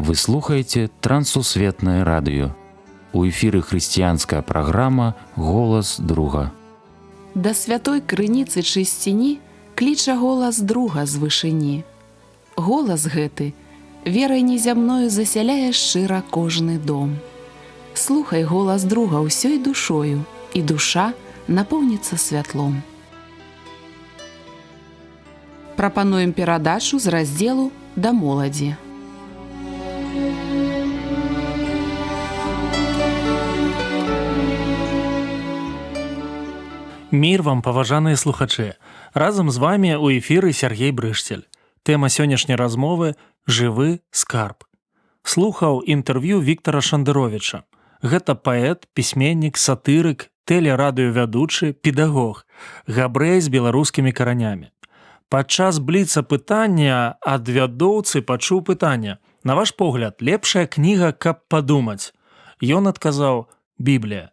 Вы слухаеце Трансусветнае радыё. У эфіры хрысціянская праграма «Голас друга». Да святой крыніцы чысціні кліча голас друга з вышыні. Голас гэты верай незямною засяляе шчыра кожны дом. Слухай голас друга ўсёй душою, і душа напоўніцца святлом. Прапануем перадачу з раздзелу «Да моладзі». Мір вам, паважаныя слухачы! Разам з вамі ў эфіры Сергей Брышцель. Тэма сённяшняй размовы – «Жывы скарб». Слухаў інтэрв'ю Віктара Шандыровіча. Гэта паэт, пісьменнік, сатырык, тэлерадыёвядучы, педагог, габрэй з беларускімі каранямі. Падчас бліца пытання ад вядоўцы пачуў пытанне: «На ваш погляд, лепшая кніга, каб падумаць?» Ён адказаў: «Біблія».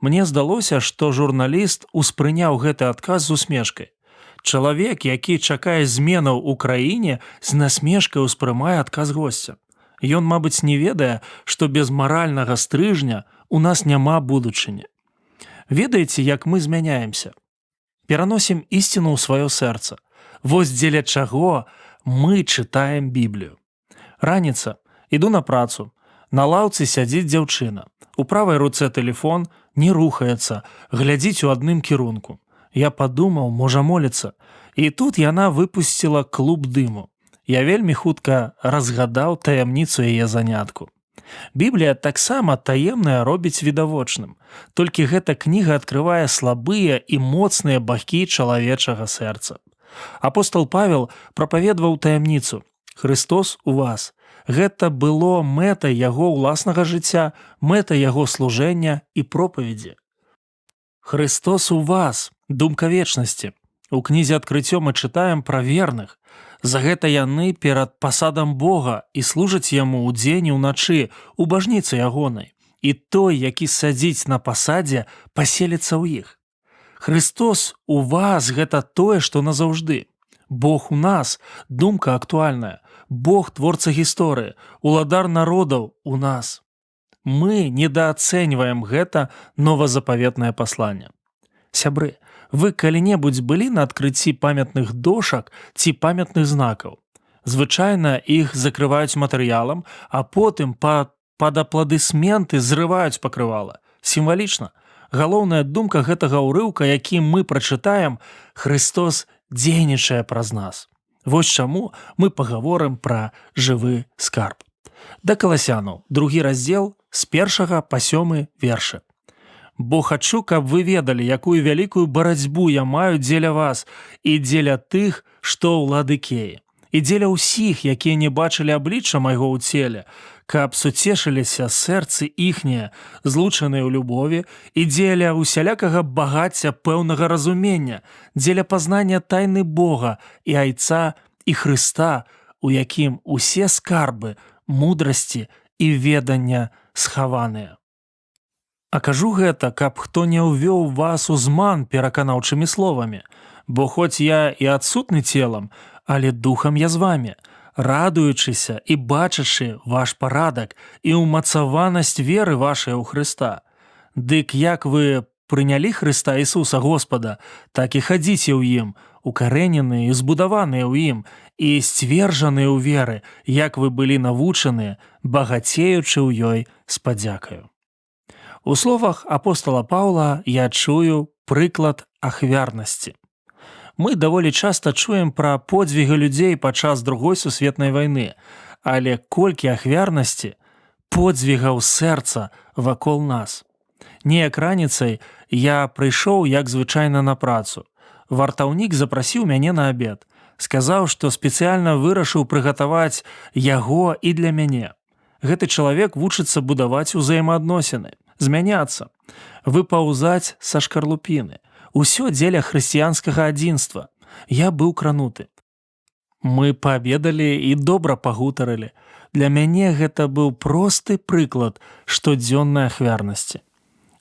Мне здалося, што журналіст успрыняў гэты адказ з усмешкай. Чалавек, які чакае зменаў у краіне, з насмешкай успрымае адказ госця. Ён, мабыць, не ведае, што без маральнага стрыжня у нас няма будучыні. Ведаеце, як мы змяняемся? Пераносім ісціну ў сваё сэрца. Вось дзеля чаго мы чытаем Біблію. Раніца, іду на працу. На лаўцы сядзіць дзяўчына. У правай руцэ тэлефон, не рухаецца, глядзіць у адным кірунку. Я падумаў, можа моліцца. І тут яна выпусціла клуб дыму. Я вельмі хутка разгадаў таямніцу яе занятку. Біблія таксама таемная робіць відавочным. Толькі гэта кніга адкрывае слабыя і моцныя бакі чалавечага сэрца. Апостол Павел прапаведваў таямніцу: «Христос у вас». Гэта было мэтай яго ўласнага жыцця, мэтай яго служэння і пропаведзі. «Христос у вас» – думка вечнасці. У кнізе «Адкрыццё» мы чытаем пра верных. За гэта яны перад пасадам Бога і служаць яму ўдзень і ўначы, у бажніцы ягонай. І той, які садзіць на пасадзе, паселіцца ў іх. «Христос у вас» – гэта тое, што назаўжды. Бог у нас – думка актуальная. Бог – творца гісторыі, уладар народаў у нас. Мы недаацэньваем гэта новазапаветнае пасланне. Сябры, вы калі-небудзь былі на адкрыцці памятных дошак ці памятных знакаў? Звычайна іх закрываюць матэрыялам, а потым пад апладысменты зрываюць пакрывала. Сімвалічна. Галоўная думка гэтага ўрыўка, які мы прачытаем: «Христос дзейнічае праз нас». Вось чаму мы пагаворым пра жывы скарб. Да Каласянаў, 2 раздзел, з 1 па 7 вершы. «Бо хачу, каб вы ведалі, якую вялікую барацьбу я маю дзеля вас і дзеля тых, што ў Ладыкеі, і дзеля ўсіх, якія не бачылі аблічча майго ў целе, каб суцешыліся сэрцы іхнія, злучаныя ў любові, і дзеля усялякага багацця пэўнага разумення, дзеля пазнання тайны Бога і Айца і Хрыста, у якім усе скарбы, мудрасці і ведання схаваныя». А кажу гэта, каб хто не ўвёў вас у зман пераканаўчымі словамі, бо хоць я і адсутны целам, але духам я з вамі, радуючыся і бачачы ваш парадак і ўмацаванасць веры вашай у Хрыста. Дык як вы прынялі Хрыста Ісуса Господа, так і хадзіце ў ім, укарэненыя і збудаваныя ў ім, і сцвержаныя ў веры, як вы былі навучаныя, багацеючы ў ёй з падзякаю. У словах апостола Паўла я чую прыклад ахвярнасці. Мы даволі часта чуем пра подзвігі людзей падчас Другой сусветнай вайны, але колькі ахвярнасці, подзвігаў сэрца вакол нас. Неяк раніцай я прыйшоў, як звычайна, на працу. Вартаўнік запрасіў мяне на абед. Сказаў, што спецыяльна вырашыў прыгатаваць яго і для мяне. Гэты чалавек вучыцца будаваць узаемаадносіны, змяняцца, выпаўзаць са шкарлупіны. Усё дзеля хрысціянскага адзінства. Я быў крануты. Мы паабедалі і добра пагутарылі. Для мяне гэта быў просты прыклад штодзённай ахвярнасці.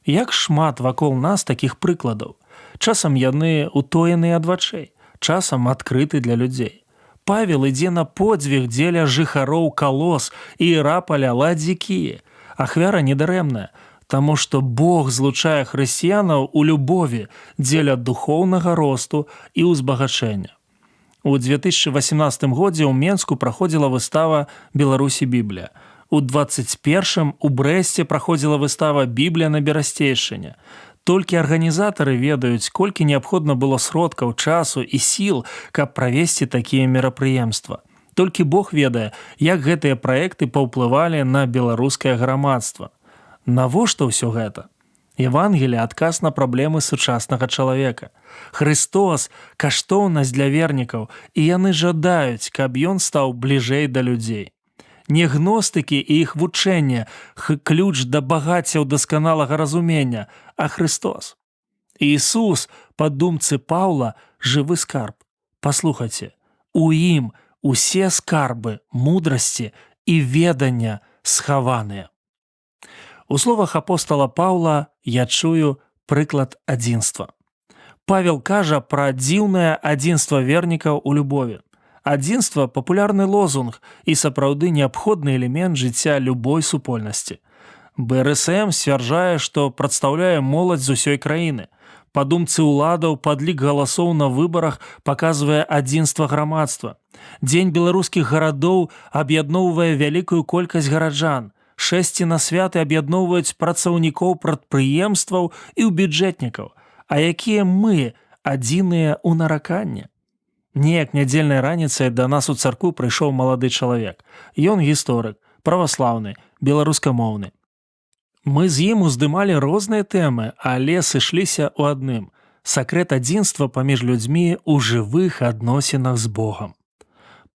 Як шмат вакол нас такіх прыкладаў. Часам яны ўтоеныя ад вачэй, часам адкрыты для людзей. Павел ідзе на подзвіг дзеля жыхароў Калос і Іраполя Ладзікіі. Ахвяра недарэмная, таму што Бог злучае хрысціянаў у любові дзеля духоўнага росту і ўзбагачэння. У 2018 годзе ў Менску праходзіла выстава «Беларусі Біблія». У 21-м у Брэсце праходзіла выстава «Біблія на Берасцейшчыне». Толькі арганізатары ведаюць, колькі неабходна было сродкаў, часу і сіл, каб правесці такія мерапрыемства. Толькі Бог ведае, як гэтыя праекты паўплывалі на беларускае грамадства. Навошта ўсё гэта? Евангелие – адказ на праблемы сучаснага чалавека. Христос – каштоўнасць для вернікаў, і яны жадаюць, каб ён стаў бліжэй да людзей. Не гностыкі і іх вучэнне – ключ да багацця ў дасканалага разумення, а Христос. Ісус, па думцы Паўла, жывы скарб. Паслухайце, у ім усе скарбы мудрасці і ведання схаваныя. У словах апостала Паўла я чую прыклад адзінства. Павел кажа пра дзіўнае адзінства вернікаў у любові. Адзінства – папулярны лозунг і сапраўды неабходны элемент жыцця любой супольнасці. БРСМ сцвярджае, што прадстаўляе моладзь з усёй краіны. Па думцы ўладаў, падлік галасоў на выбарах паказвае адзінства грамадства. Дзень беларускіх гарадоў аб'ядноўвае вялікую колькасць гараджан. Шэсці на святы аб'ядноўваюць працаўнікоў прадпрыемстваў і ў бюджэтнікаў. А якія мы адзіныя ў нараканні? Неяк нядзельнай раніцай да нас у царкву прыйшоў малады чалавек. Ён гісторык, праваслаўны, беларускамоўны. Мы з ім уздымалі розныя тэмы, але сышліся ў адным – сакрэт адзінства паміж людзьмі ў жывых адносінах з Богам.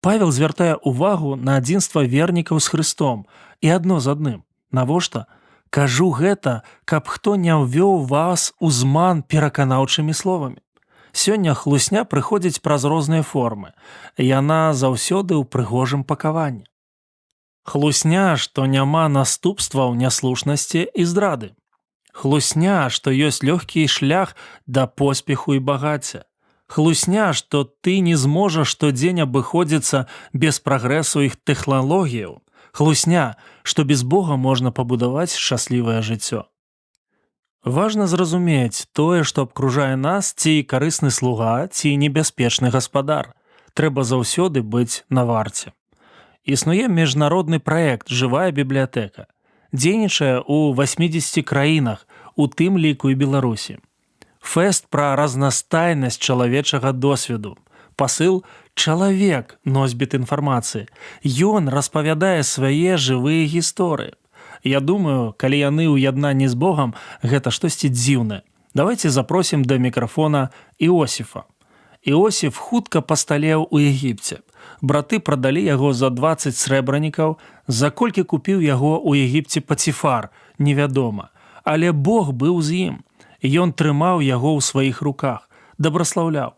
Павел звяртае ўвагу на адзінства вернікаў з Христом і адно з адным. Навошта? Кажу гэта, каб хто не ўвёў вас у зман пераканаўчымі словамі. Сёння хлусня прыходзіць праз розныя формы. Яна заўсёды ў прыгожым пакаванні. Хлусня, што няма наступстваў няслушнасці і здрады. Хлусня, што ёсць лёгкі шлях да поспеху і багацця. Хлусня, што ты не зможаш штодзень абыходзіцца без прагрэсу іх тэхналогіяў. Хлусня, што без Бога можна пабудаваць шчаслівае жыццё. Важна зразумець тое, што абкружае нас, ці карысны слуга, ці небяспечны гаспадар. Трэба заўсёды быць на варце. Існуе міжнародны праект «Жывая бібліятэка». Дзейнічае ў 80 краінах, у тым ліку і Беларусі. Фэст пра разнастайнасць чалавечага досведу. Пасыл – чалавек, носьбіт інфармацыі. Ён распавядае свае жывыя гісторыі. Я думаю, калі яны ў яднанні з Богам, гэта штосьці дзіўнае. Давайце запросім да мікрафона Іосіфа. Іосіф хутка пасталеў у Егіпце. Браты прадалі яго за 20 срэбранікаў, за колькі купіў яго ў Егіпце Паціфар, невядома. Але Бог быў з ім. Ён трымаў яго ў сваіх руках, дабраслаўляў.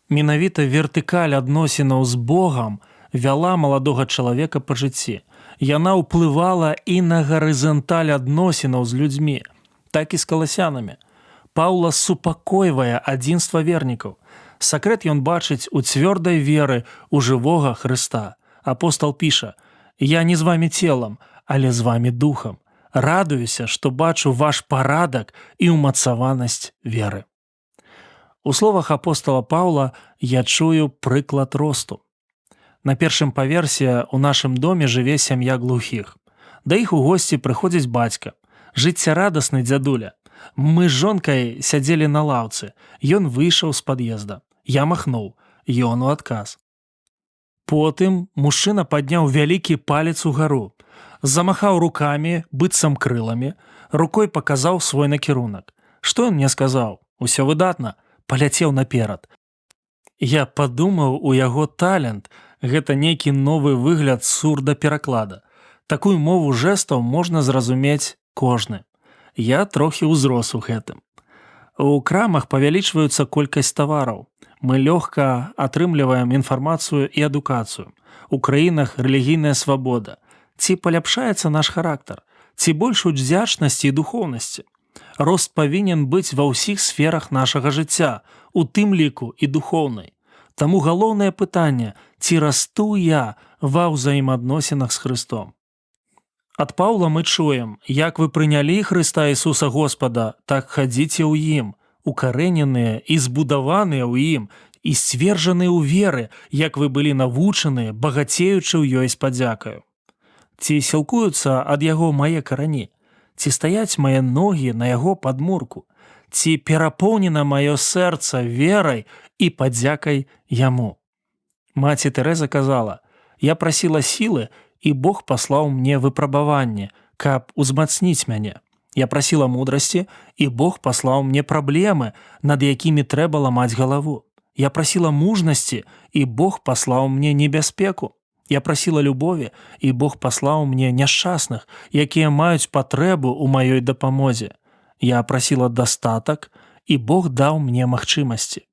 Менавіта вертыкаль адносінаў з Богам вяла маладога чалавека па жыцці. Яна ўплывала і на гарызанталь адносінаў з людзьмі, так і з каласянамі. Паўла супакойвае адзінства вернікаў. Сакрэт ён бачыць у цвёрдай веры ў жывога Хрыста. Апостал піша: «Я не з вамі целам, але з вамі духам. Радуюся, што бачу ваш парадак і ўмацаванасць веры». У словах апостала Паўла я чую прыклад росту. На першым паверсе ў нашым доме жыве сям'я глухіх. Да іх у госці прыходзіць бацька. Жыццярадасны дзядуля. Мы з жонкай сядзелі на лаўцы. Ён выйшаў з пад'езда. Я махнуў. Ён у адказ. Потым мужчына падняў вялікі палец угару. Замахаў рукамі, быццам крыламі, рукой паказаў свой накірунак. Што ён мне сказаў? Усё выдатна. Паляцеў наперад. Я падумаў, у яго талент. Гэта нейкі новы выгляд сурдапераклада. Такую мову жэстаў можна зразумець кожны. Я трохі ўзрос у гэтым. У крамах павялічваюцца колькасць тавараў. Мы лёгка атрымліваем інфармацыю і адукацыю. У краінах рэлігійная свабода. Ці паляпшаецца наш характар? Ці больш удзячнасці і духоўнасці? Рост павінен быць ва ўсіх сферах нашага жыцця, у тым ліку і духоўнай. Таму галоўнае пытанне, ці расту я ва ўзаемаадносінах з Хрыстом. Ад Паўла мы чуем, як вы прынялі Хрыста Ісуса Господа, так хадзіце ў ім, укарэненыя і збудаваныя ў ім, і сцверджаныя ў веры, як вы былі навучаныя, багацеючы ў ёй з падзякаю. Ці сілкуюцца ад яго мае карані? Ці стаяць мае ногі на яго падмурку? Ці перапоўнена маё сэрца верай і падзякай яму? Маці Тэрэза казала: «Я прасіла сілы, і Бог паслаў мне выпрабаванне, каб узмацніць мяне. Я прасіла мудрасці, і Бог паслаў мне праблемы, над якімі трэба ламаць галаву. Я прасіла мужнасці, і Бог паслаў мне небяспеку. Я прасіла любові, і Бог паслаў мне няшчасных, якія маюць патрэбу ў маёй дапамозе. Я прасіла дастатак, і Бог даў мне магчымасці.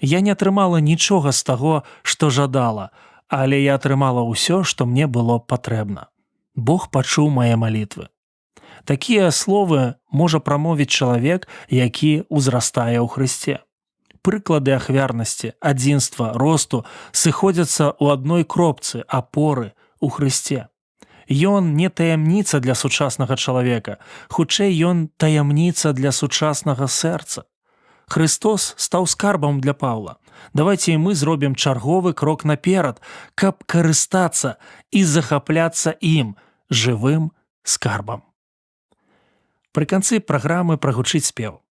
Я не атрымала нічога з таго, што жадала, але я атрымала ўсё, што мне было патрэбна. Бог пачуў мае малітвы». Такія словы можа прамовіць чалавек, які ўзрастае ў Хрысце. Прыклады ахвярнасці, адзінства, росту сыходзяцца ў адной кропцы апоры ў Хрысце. Ён не таямніца для сучаснага чалавека, хутчэй ён таямніца для сучаснага сэрца. Христос стаў скарбам для Паўла. Давайце і мы зробім чарговы крок наперад, каб карыстацца і захапляцца ім, жывым скарбам. Пры канцы праграмы прагучыць спеў.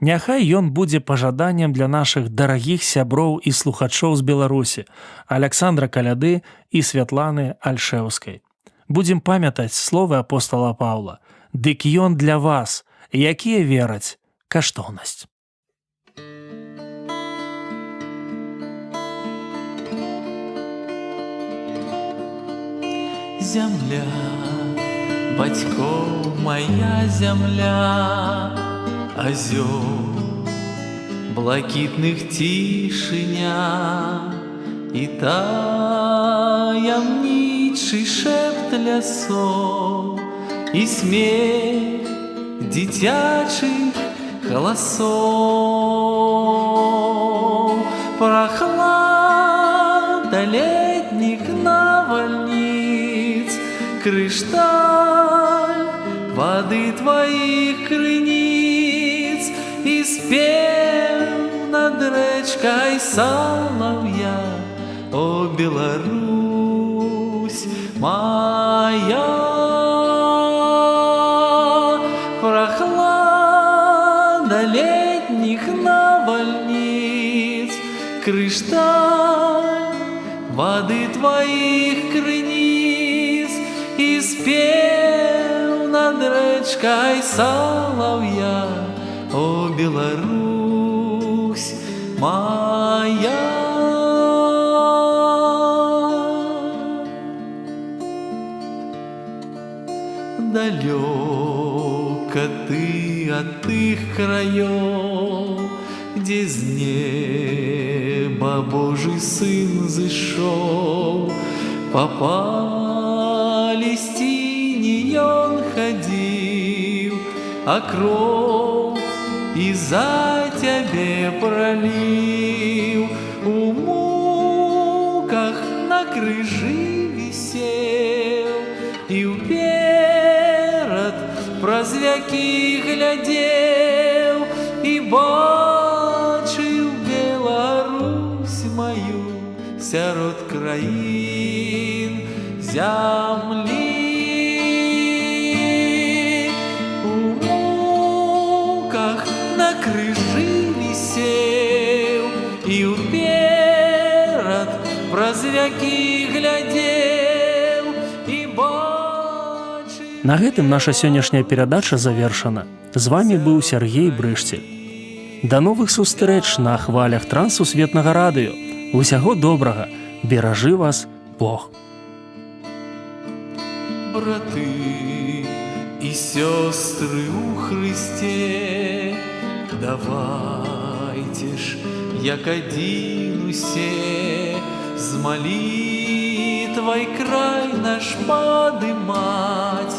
Няхай ён будзе пажаданнем для нашых дарагіх сяброў і слухачоў з Беларусі, Аляксандра Каляды і Святланы Альшэўскай. Будзем памятаць словы апостала Паўла: «Дык ён для вас, якія вераць, каштоўнасць». Зямля, бацькоў моя зямля, азёр блакітных цішыня і таямнічы шэпт лясоў і смех дзіцячых галасоў, прахлада летніх навальніц, крышталь вады тваіх крыніц і спеў над рэчкай салаўя. О, Беларусь моя, прохлада летних навальниц, крышталь воды твоих крыниц и спев над речкой соловья. О, Беларусь моя. Далеко ты от тых краёў, где з неба Божий сын зышоў. По Палестине ён ходил, а кровь и за тебе пролил. У муках на крыжи висел и уперед праз вякі глядел и бачил Беларусь мою сярод краин земли. У муках на крыжи висел и уперед праз вякі глядел и бачил. На гэтым наша сённяшняя перадача завершана. З вами быў Сергей Брышцель. Да новых сустрэч на хвалях Трансусветнага радыё. Усяго добрага. Беражы вас Бог. Браты и сестры у Христе, давайте ж, як один усе, з молитвой край наш подымать,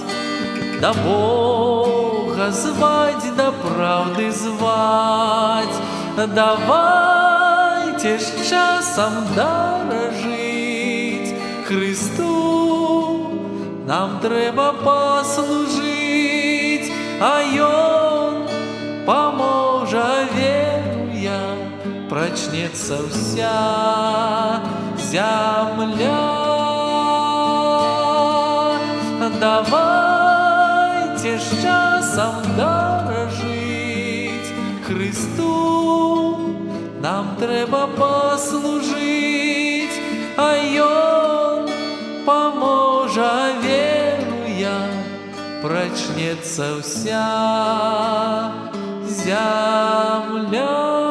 до Бога звать, до правды звать. Давайте давайте ж часом дорожить. Христу нам треба послужить, а Ён поможа, веру я, прочнется вся земля. Давайте ж часом дорожить, Христу нам треба послужить, а Ён поможа, веру я, прочнется вся земля.